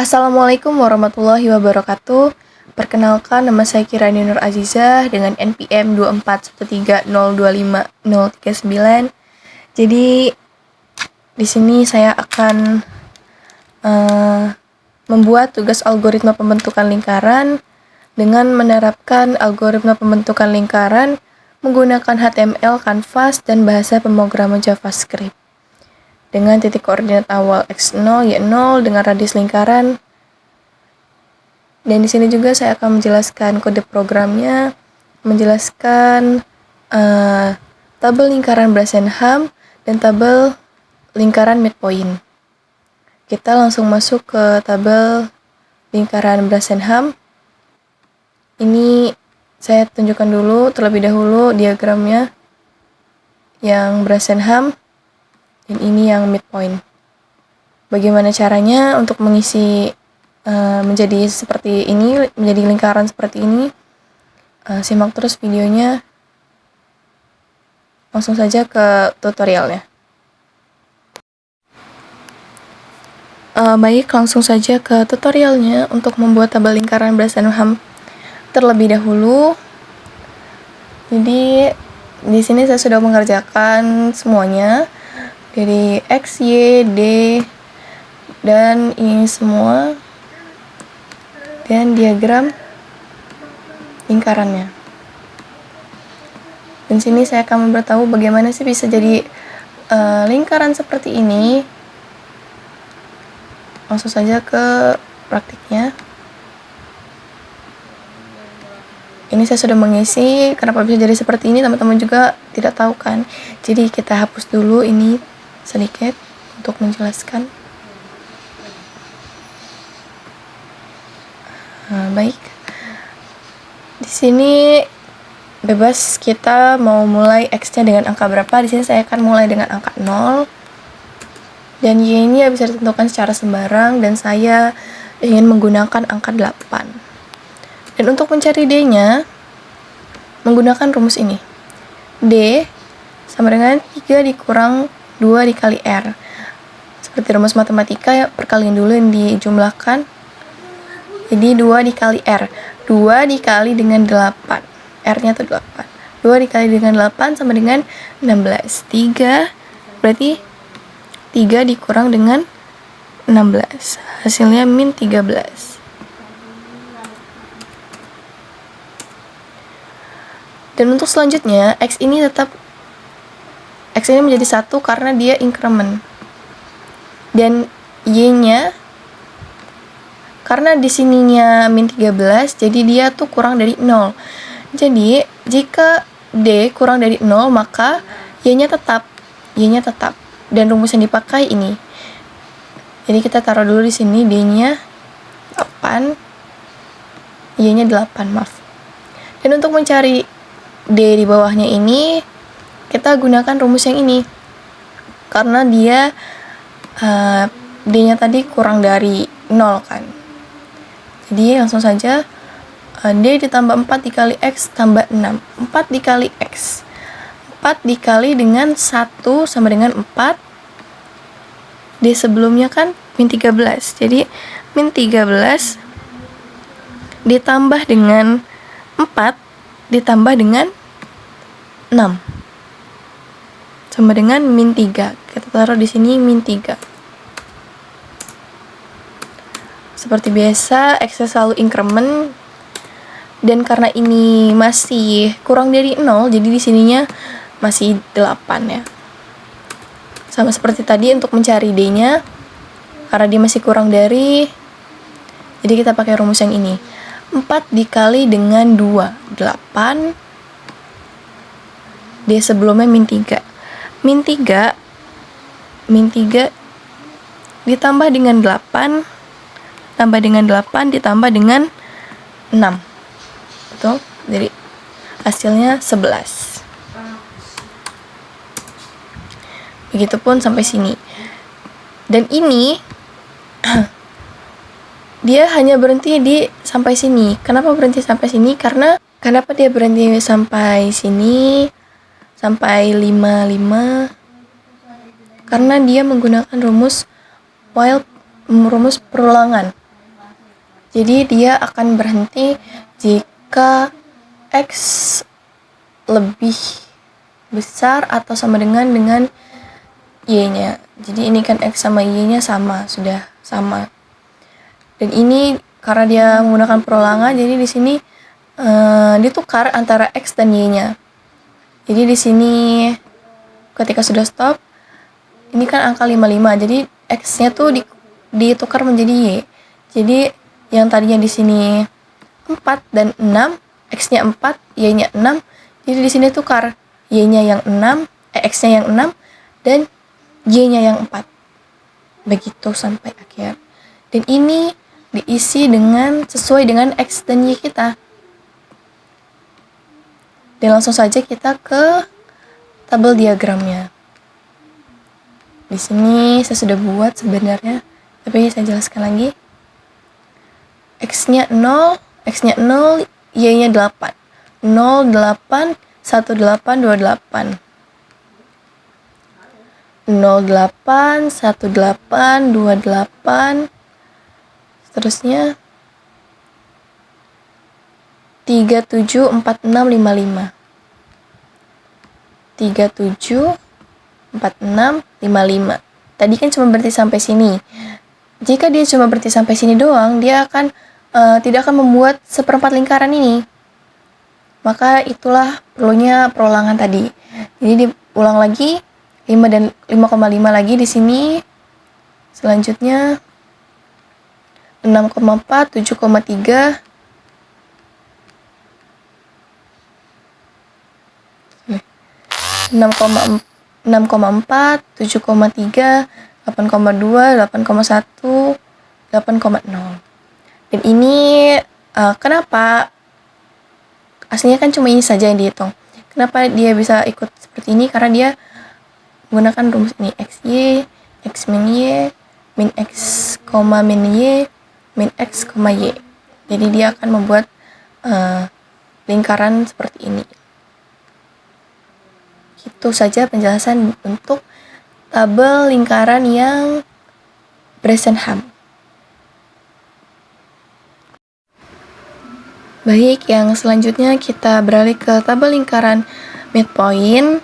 Assalamualaikum warahmatullahi wabarakatuh. Perkenalkan, nama saya Kirani Nur Azizah dengan NPM 241302539. Jadi di sini saya akan membuat tugas algoritma pembentukan lingkaran dengan menerapkan algoritma pembentukan lingkaran menggunakan HTML, Canvas, dan bahasa pemrograman JavaScript. Dengan titik koordinat awal x0, y0 dengan radius lingkaran. Dan di sini juga saya akan menjelaskan kode programnya, menjelaskan tabel lingkaran Brassenham dan tabel lingkaran midpoint. Kita langsung masuk ke tabel lingkaran Brassenham. Ini saya tunjukkan dulu terlebih dahulu diagramnya yang Brassenham. Dan ini yang midpoint. Bagaimana caranya untuk mengisi menjadi seperti ini, menjadi lingkaran seperti ini? Simak terus videonya. Langsung saja ke tutorialnya. Baik, langsung saja ke tutorialnya untuk membuat tabel lingkaran Brassenham terlebih dahulu. Jadi di sini saya sudah mengerjakan semuanya. Dari X, Y, D, dan ini semua, dan diagram lingkarannya. Dan sini saya akan memberitahu bagaimana sih bisa jadi lingkaran seperti ini. Langsung saja ke praktiknya. Ini saya sudah mengisi, kenapa bisa jadi seperti ini teman-teman juga tidak tahu kan. Jadi kita hapus dulu ini sedikit untuk menjelaskan. Baik. Di sini bebas kita mau mulai X-nya dengan angka berapa. Di sini saya akan mulai dengan angka 0. Dan Y ini bisa ditentukan secara sembarang dan saya ingin menggunakan angka 8. Dan untuk mencari D-nya menggunakan rumus ini. D sama dengan 3 dikurang 2 dikali R. Seperti rumus matematika ya, perkalian dulu yang dijumlahkan. Jadi 2 dikali R. 2 dikali dengan 8. R-nya itu 8. 2 dikali dengan 8 sama dengan 16. 3 berarti 3 dikurang dengan 16. Hasilnya min 13. Dan untuk selanjutnya, X ini menjadi 1 karena dia increment. Dan Y-nya, karena di sininya min 13, jadi dia tuh kurang dari 0. Jadi, jika D kurang dari 0, maka Y-nya tetap. Dan rumus yang dipakai ini. Jadi kita taruh dulu di sini, D-nya 8, Y-nya 8, maaf. Dan untuk mencari D di bawahnya ini, kita gunakan rumus yang ini. Karena dia D-nya tadi kurang dari 0 kan. Jadi langsung saja D ditambah 4 dikali X tambah 6. 4 dikali X. 4 dikali dengan 1 sama dengan 4. D sebelumnya kan min 13. Jadi min 13 ditambah dengan 4 ditambah dengan 6 sama dengan min 3. Kita taruh di sini min 3. Seperti biasa, X selalu increment. Dan karena ini masih kurang dari 0, jadi di sininya masih 8 ya. Sama seperti tadi untuk mencari D-nya, karena dia masih kurang dari, jadi kita pakai rumus yang ini. 4 dikali dengan 2, 8. D sebelumnya min 3. Min 3 ditambah dengan 8, tambah dengan 8 ditambah dengan 6. Betul? Jadi hasilnya 11. Begitupun sampai sini. Dan ini dia hanya berhenti di sampai sini. Kenapa berhenti sampai sini? Kenapa dia berhenti sampai sini? Sampai 55. Karena dia menggunakan rumus perulangan. Jadi dia akan berhenti jika X lebih besar atau sama dengan Y-nya. Jadi ini kan X sama Y-nya sama, sudah sama. Dan ini karena dia menggunakan perolangan, jadi di sini ditukar antara X dan Y-nya. Jadi di sini ketika sudah stop, ini kan angka 55. Jadi X-nya tuh ditukar menjadi Y. Jadi yang tadinya di sini 4 dan 6, X-nya 4, Y-nya 6. Jadi di sini tukar Y-nya yang 6, X-nya yang 6 dan Y-nya yang 4. Begitu sampai akhir. Dan ini diisi sesuai dengan X dan Y kita. Dan langsung saja kita ke tabel diagramnya. Di sini saya sudah buat sebenarnya, tapi saya jelaskan lagi. X-nya 0, Y-nya 8. 0, 8, 1, 8, 2, 8. 0, 8, 1, 8, 2, 8. Seterusnya 3, 7, 4, 6, 5, 5. 3, 7, 4, 6, 5, 5. Tadi kan cuma berhenti sampai sini. Jika dia cuma berhenti sampai sini doang, dia akan tidak akan membuat seperempat lingkaran ini. Maka itulah perlunya perolangan tadi. Jadi diulang lagi 5 dan 5,5 lagi di sini. Selanjutnya 6,4, 7,3, 6,4, 7,3, 8,2, 8,1, 8,0. Dan ini kenapa? Aslinya kan cuma ini saja yang dihitung. Kenapa dia bisa ikut seperti ini? Karena dia menggunakan rumus ini. XY, X min Y, min X, min Y, min X, Y. Jadi dia akan membuat lingkaran seperti ini. Itu saja penjelasan untuk tabel lingkaran yang Bresenham. Baik, yang selanjutnya kita beralih ke tabel lingkaran midpoint.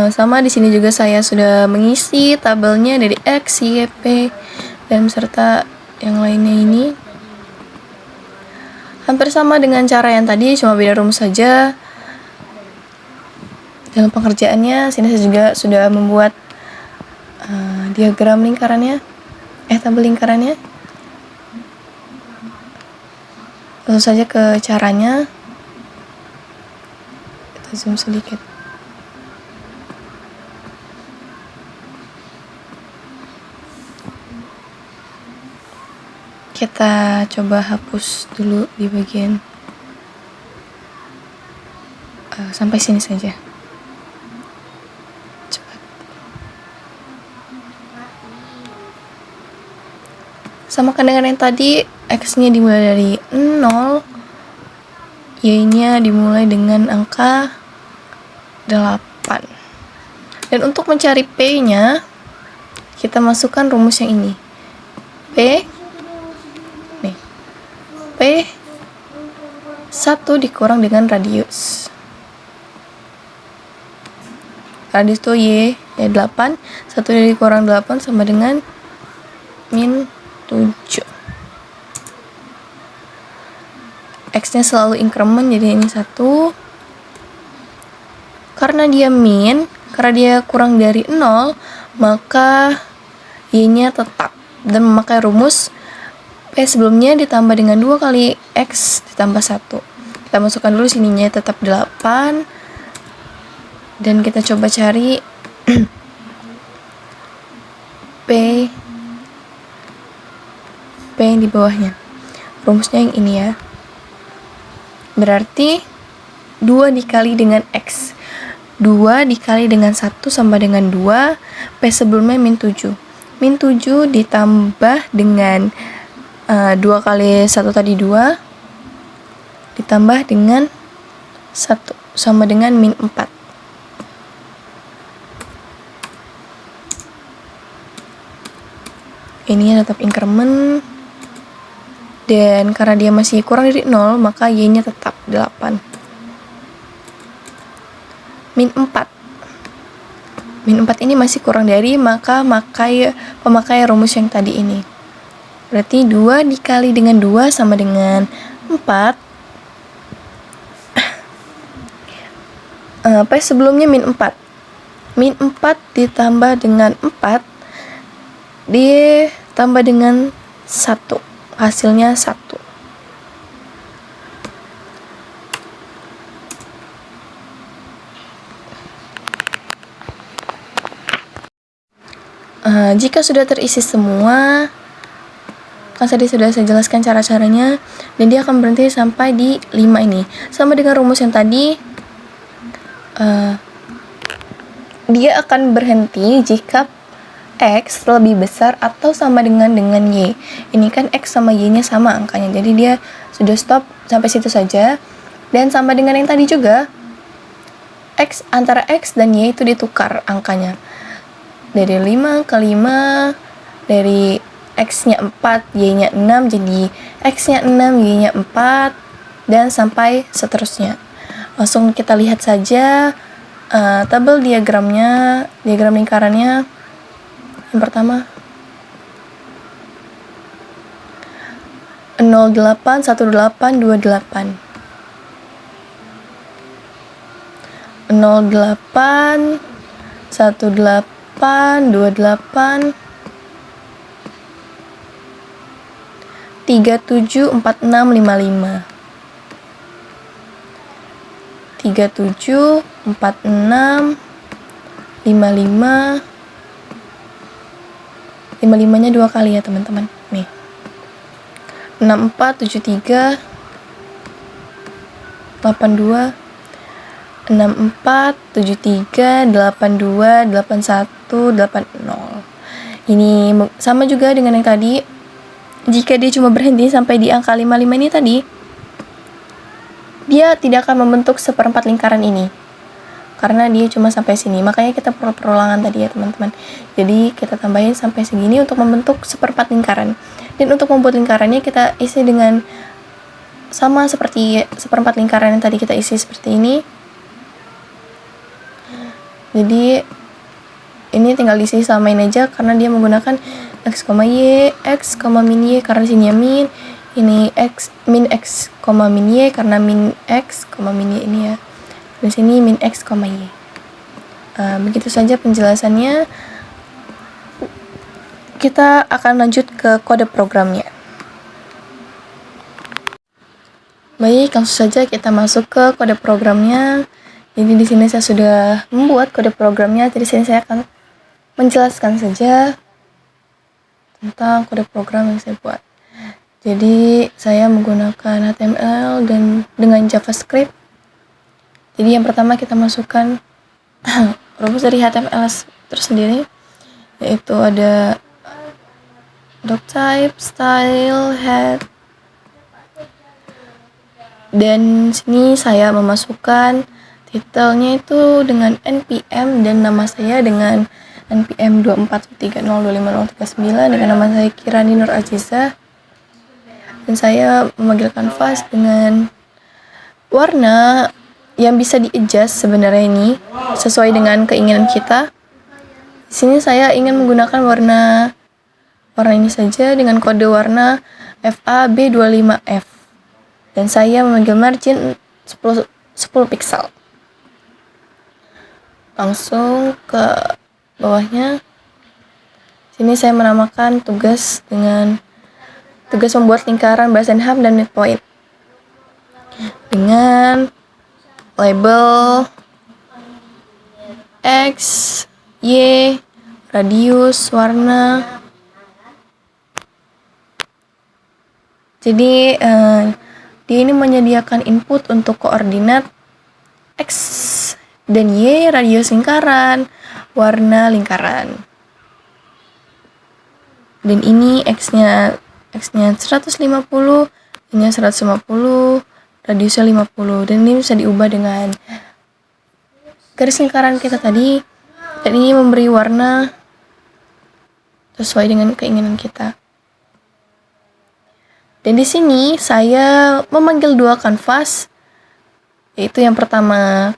Sama di sini juga saya sudah mengisi tabelnya dari X, Y, P, dan beserta yang lainnya ini. Hampir sama dengan cara yang tadi, cuma beda rumus saja. Dalam pengerjaannya, sini saya juga sudah membuat diagram lingkarannya, tabel lingkarannya. Langsung saja ke caranya. Kita zoom sedikit. Kita coba hapus dulu di bagian sampai sini saja. Samakan dengan yang tadi, X-nya dimulai dari 0, Y-nya dimulai dengan angka 8. Dan untuk mencari P-nya, kita masukkan rumus yang ini. P 1 dikurang dengan radius. Radius itu Y, 8. 1 dikurang 8 sama dengan min 7. X-nya selalu increment, jadi ini 1. Karena dia min, karena dia kurang dari 0, maka Y-nya tetap. Dan memakai rumus P sebelumnya ditambah dengan 2 kali X ditambah 1. Kita masukkan dulu sininya tetap 8. Dan kita coba cari P yang di bawahnya. Rumusnya yang ini ya. Berarti 2 dikali dengan X. 2 dikali dengan 1 sama dengan 2. P sebelumnya min 7. Min 7 ditambah dengan 2 kali 1 tadi 2. Ditambah dengan 1 sama dengan min 4. Ini tetap increment. Dan karena dia masih kurang dari 0, maka Y-nya tetap 8. Min 4. Min 4 ini masih kurang dari, maka pemakai rumus yang tadi ini. Berarti 2 dikali dengan 2 sama dengan 4. Sebelumnya min 4. Min 4 ditambah dengan 4 ditambah dengan 1. Hasilnya 1. Jika sudah terisi semua, kan tadi sudah saya jelaskan cara-caranya, dan dia akan berhenti sampai di 5 ini. Sama dengan rumus yang tadi, dia akan berhenti jika X lebih besar atau sama dengan Y. Ini kan X sama Y-nya sama angkanya, jadi dia sudah stop sampai situ saja. Dan sama dengan yang tadi juga, antara X dan Y itu ditukar angkanya. Dari 5 ke 5, dari X-nya 4, Y-nya 6, jadi X-nya 6, Y-nya 4, dan sampai seterusnya. Langsung kita lihat saja tabel diagram lingkarannya. Yang pertama 08, 18, 28. 08, 18, 28, 37, 46, 55. 37, 46, 55. 55-nya 2 kali ya teman-teman. Nih. 64, 73, 82, 64, 73, 82, 81, 80. Ini sama juga dengan yang tadi. Jika dia cuma berhenti sampai di angka 55 ini tadi, dia tidak akan membentuk seperempat lingkaran ini. Karena dia cuma sampai sini, makanya kita perlu perulangan tadi ya teman-teman. Jadi kita tambahin sampai segini untuk membentuk seperempat lingkaran. Dan untuk membuat lingkarannya kita isi dengan sama seperti seperempat lingkaran yang tadi kita isi seperti ini. Jadi ini tinggal diisi samain aja karena dia menggunakan X, Y, X, min Y karena sini min. Ini X, min X, min Y karena min X, min Y ini ya. Di sini min X, Y. Begitu saja penjelasannya. Kita akan lanjut ke kode programnya. Baik, langsung saja kita masuk ke kode programnya. Jadi di sini saya sudah membuat kode programnya. Jadi di sini saya akan menjelaskan saja tentang kode program yang saya buat. Jadi saya menggunakan HTML dan dengan JavaScript. Jadi yang pertama kita masukkan rumus dari HTML tersendiri, yaitu ada doctype, style, head, dan sini saya memasukkan titelnya itu dengan npm dan nama saya dengan npm 241302539 dengan nama saya Kirani Nur Azizah, dan saya memanggil kanvas dengan warna yang bisa di-adjust sebenarnya ini sesuai dengan keinginan kita. Di sini saya ingin menggunakan warna ini saja dengan kode warna FAB25F. Dan saya memanggil margin 10 pixel. Langsung ke bawahnya. Sini saya menamakan tugas dengan tugas membuat lingkaran base and half dan midpoint. Dengan label X, Y, radius, warna. Jadi dia ini menyediakan input untuk koordinat X dan Y, radius lingkaran, warna lingkaran. Dan ini X-nya 150, Y-nya 150, radiusnya 50, dan ini bisa diubah dengan garis lingkaran kita tadi, dan ini memberi warna sesuai dengan keinginan kita. Dan di sini saya memanggil dua kanvas, yaitu yang pertama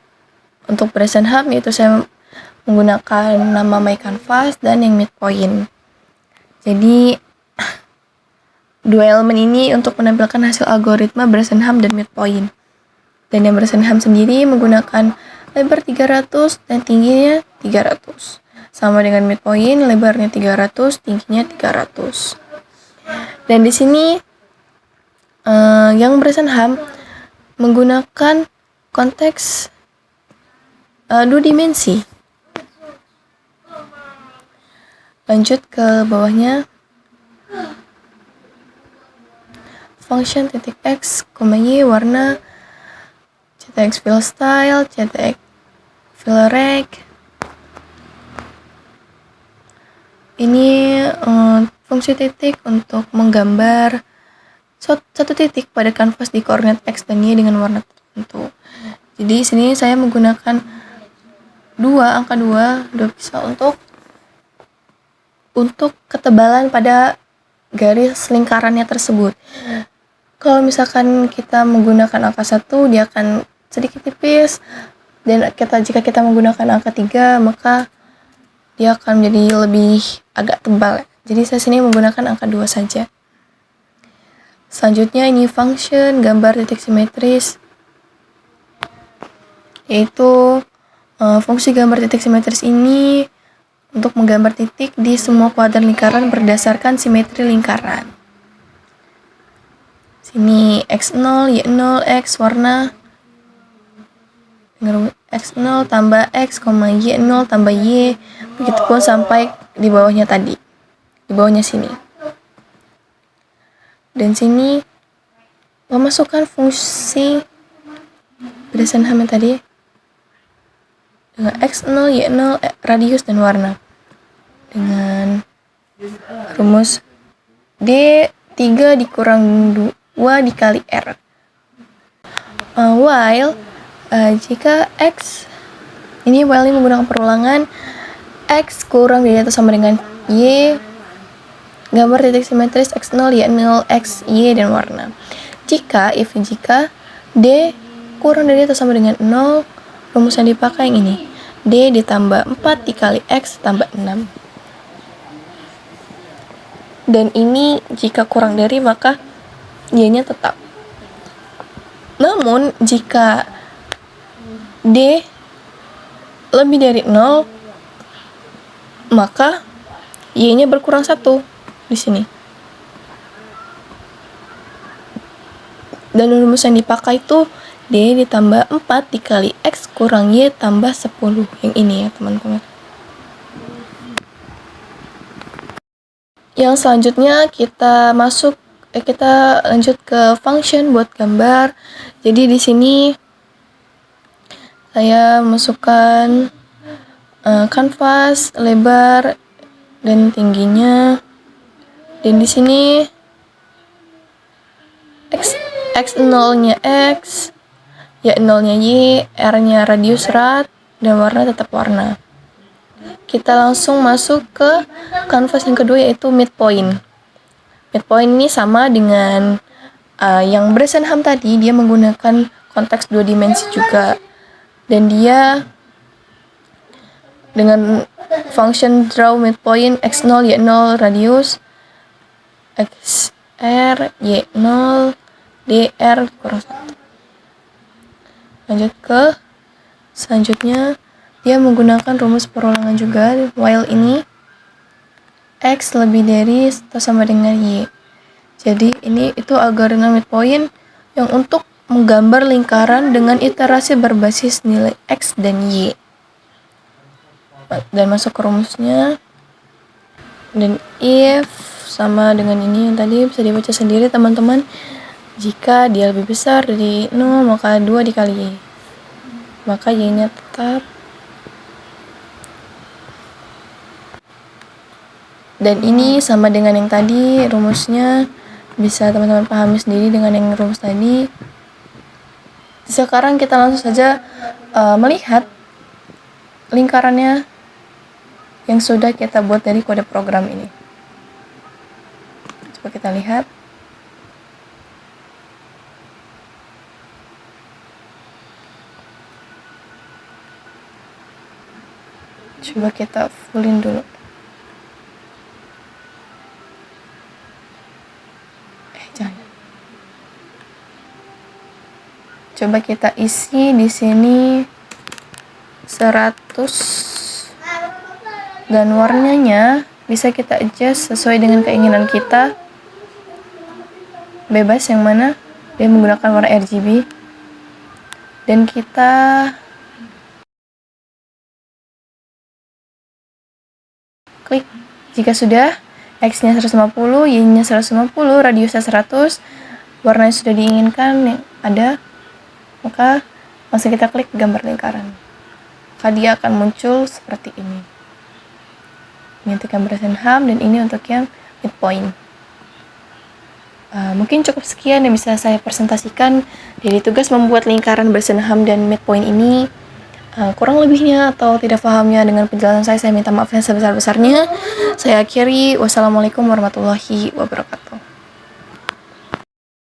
untuk Brazenham, yaitu saya menggunakan nama my canvas, dan yang midpoint. Jadi dua elemen ini untuk menampilkan hasil algoritma Brazenham dan midpoint. Dan yang Brazenham sendiri menggunakan lebar 300 dan tingginya 300. Sama dengan midpoint, lebarnya 300, tingginya 300. Dan di sini yang Brazenham menggunakan konteks dua dimensi. Lanjut ke bawahnya. Function .x, y, warna, ctx fill style, ctx fill reg. Ini fungsi titik untuk menggambar satu titik pada kanvas di koordinat x dan y dengan warna tertentu. Jadi sini saya menggunakan angka 2 piksel untuk ketebalan pada garis lingkarannya tersebut. Kalau misalkan kita menggunakan angka 1, dia akan sedikit tipis, dan jika kita menggunakan angka 3, maka dia akan menjadi lebih agak tebal. Jadi saya sini menggunakan angka 2 saja. Selanjutnya ini function gambar titik simetris, yaitu fungsi gambar titik simetris ini untuk menggambar titik di semua kuadran lingkaran berdasarkan simetri lingkaran. Sini x0, y0, x warna dengan x0 tambah x, y0 tambah y, begitupun sampai di bawahnya tadi, di bawahnya sini. Dan sini memasukkan fungsi Brazenham yang tadi dengan x0, y0, radius dan warna dengan rumus D3 dikurang 2 dikali R. While jika x ini while ini menggunakan perulangan, x kurang dari atau sama dengan y, gambar titik simetris x0, y0, x, y dan warna. Jika D kurang dari atau sama dengan 0, rumus yang dipakai yang ini, D ditambah 4 dikali X tambah 6. Dan ini jika kurang dari, maka Y-nya tetap. Namun jika D lebih dari 0, maka Y-nya berkurang 1 di sini. Dan rumus yang dipakai itu D ditambah 4 dikali X kurang Y tambah 10. Yang ini ya teman-teman. Yang selanjutnya kita lanjut ke function buat gambar. Jadi di sini saya masukkan kanvas, lebar dan tingginya. Dan di sini x0-nya x, y0-nya y, r-nya radius rad, dan warna tetap warna. Kita langsung masuk ke kanvas yang kedua, yaitu midpoint. Midpoint ini sama dengan yang Brazenham tadi, dia menggunakan konteks 2 dimensi juga. Dan dia dengan function draw midpoint x0, y0, radius, x, r, y0, dr kurang 1. Lanjut ke selanjutnya, dia menggunakan rumus perulangan juga, while ini x lebih dari atau sama dengan y. Jadi itu algoritma midpoint yang untuk menggambar lingkaran dengan iterasi berbasis nilai x dan y. Dan masuk ke rumusnya. Dan if sama dengan ini yang tadi, bisa dibaca sendiri teman-teman. Jika dia lebih besar dari 0, maka 2 dikali y. Maka y-nya tetap. Dan ini sama dengan yang tadi, rumusnya bisa teman-teman pahami sendiri dengan yang rumus tadi. Sekarang kita langsung saja melihat lingkarannya yang sudah kita buat dari kode program ini. Coba kita lihat. Coba kita fullin dulu. Jangan. Coba kita isi di sini 100 dan warnanya bisa kita adjust sesuai dengan keinginan kita. Bebas yang mana, dia menggunakan warna RGB. Dan kita klik. Jika sudah, X-nya 150, Y-nya 150, radiusnya 100, warnanya sudah diinginkan yang ada, maka langsung kita klik gambar lingkaran. Maka dia akan muncul seperti ini. Ini untuk yang bersenham dan ini untuk yang midpoint. Mungkin cukup sekian yang bisa saya presentasikan dari tugas membuat lingkaran bersenham dan midpoint ini. Kurang lebihnya atau tidak pahamnya dengan penjelasan saya minta maaf yang sebesar-besarnya. Saya akhiri. Wassalamualaikum warahmatullahi wabarakatuh.